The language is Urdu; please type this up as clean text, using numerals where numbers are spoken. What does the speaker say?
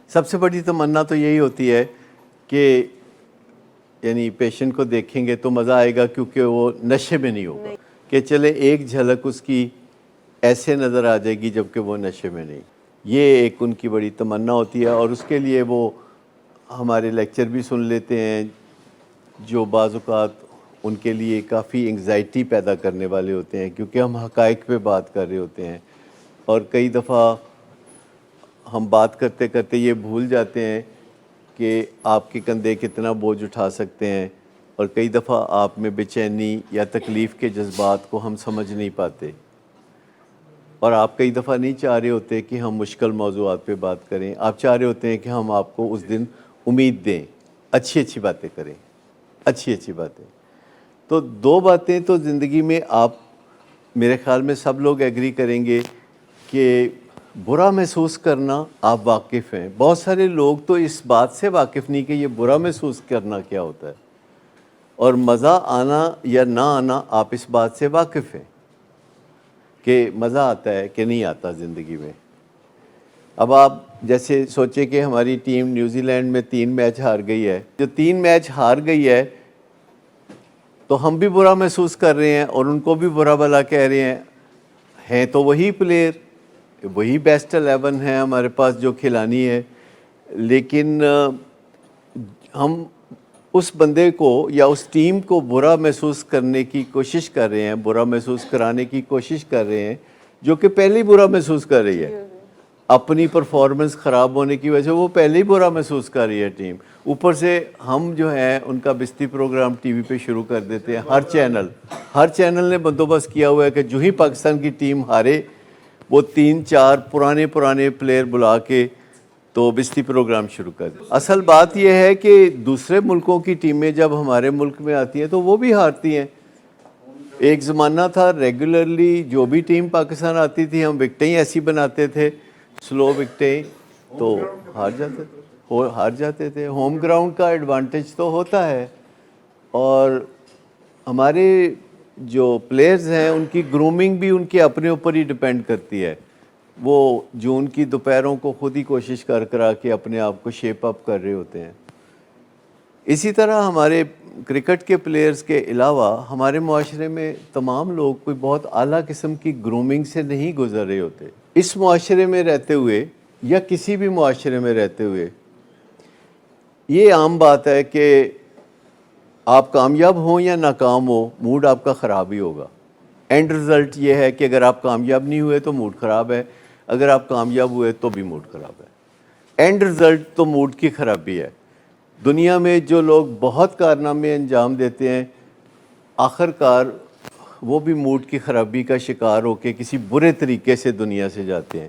سب سے بڑی تمنا تو یہی ہوتی ہے کہ یعنی پیشنٹ کو دیکھیں گے تو مزہ آئے گا، کیونکہ وہ نشے میں نہیں ہوگا کہ چلے ایک جھلک اس کی ایسے نظر آ جائے گی جبکہ وہ نشے میں نہیں. یہ ایک ان کی بڑی تمنا ہوتی ہے، اور اس کے لیے وہ ہمارے لیکچر بھی سن لیتے ہیں جو بعض اوقات ان کے لیے کافی انگزائٹی پیدا کرنے والے ہوتے ہیں، کیونکہ ہم حقائق پہ بات کر رہے ہوتے ہیں اور کئی دفعہ ہم بات کرتے کرتے یہ بھول جاتے ہیں کہ آپ کے کندھے کتنا بوجھ اٹھا سکتے ہیں، اور کئی دفعہ آپ میں بے چینی یا تکلیف کے جذبات کو ہم سمجھ نہیں پاتے، اور آپ کئی دفعہ نہیں چاہ رہے ہوتے کہ ہم مشکل موضوعات پہ بات کریں. آپ چاہ رہے ہوتے ہیں کہ ہم آپ کو اس دن امید دیں، اچھی اچھی باتیں کریں، اچھی اچھی باتیں. تو دو باتیں تو زندگی میں آپ میرے خیال میں سب لوگ ایگری کریں گے کہ برا محسوس کرنا آپ واقف ہیں. بہت سارے لوگ تو اس بات سے واقف نہیں کہ یہ برا محسوس کرنا کیا ہوتا ہے، اور مزہ آنا یا نہ آنا آپ اس بات سے واقف ہیں کہ مزہ آتا ہے کہ نہیں آتا زندگی میں. اب آپ جیسے سوچیں کہ ہماری ٹیم نیوزی لینڈ میں 3 میچ ہار گئی ہے، جو 3 میچ ہار گئی ہے تو ہم بھی برا محسوس کر رہے ہیں اور ان کو بھی برا بھلا کہہ رہے ہیں تو وہی پلیئر، وہی بیسٹ 11 ہے ہمارے پاس جو کھلانی ہے، لیکن ہم اس بندے کو یا اس ٹیم کو برا محسوس کرنے کی کوشش کر رہے ہیں، برا محسوس کرانے کی کوشش کر رہے ہیں، جو کہ پہلے ہی برا محسوس کر رہی ہے. اپنی پرفارمنس خراب ہونے کی وجہ سے وہ پہلے ہی برا محسوس کر رہی ہے ٹیم. اوپر سے ہم جو ہیں ان کا بستی پروگرام ٹی وی پہ شروع کر دیتے ہیں. ہر چینل نے بندوبست کیا ہوا ہے کہ جو ہی پاکستان کی ٹیم ہارے وہ 3-4 پرانے پلیئر بلا کے تو بستی پروگرام شروع کر دیں. اصل بات یہ ہے کہ دوسرے ملکوں کی ٹیمیں جب ہمارے ملک میں آتی ہیں تو وہ بھی ہارتی ہیں. ایک زمانہ تھا ریگولرلی جو بھی ٹیم پاکستان آتی تھی ہم وکٹیں ہی ایسی بناتے تھے، سلو وکٹیں، تو ہار جاتے تھے. ہوم گراؤنڈ کا ایڈوانٹیج تو ہوتا ہے، اور ہمارے جو پلیئرز ہیں ان کی گرومنگ بھی ان کے اپنے اوپر ہی ڈیپینڈ کرتی ہے. وہ جو ان کی دوپہروں کو خود ہی کوشش کرا کے اپنے آپ کو شیپ اپ کر رہے ہوتے ہیں. اسی طرح ہمارے کرکٹ کے پلیئرز کے علاوہ ہمارے معاشرے میں تمام لوگ کوئی بہت اعلیٰ قسم کی گرومنگ سے نہیں گزر رہے ہوتے. اس معاشرے میں رہتے ہوئے یا کسی بھی معاشرے میں رہتے ہوئے یہ عام بات ہے کہ آپ کامیاب ہوں یا ناکام ہو موڈ آپ کا خراب ہی ہوگا. اینڈ رزلٹ یہ ہے کہ اگر آپ کامیاب نہیں ہوئے تو موڈ خراب ہے، اگر آپ کامیاب ہوئے تو بھی موڈ خراب ہے. اینڈ رزلٹ تو موڈ کی خرابی ہے. دنیا میں جو لوگ بہت کارنامے انجام دیتے ہیں آخر کار وہ بھی موڈ کی خرابی کا شکار ہو کے کسی برے طریقے سے دنیا سے جاتے ہیں.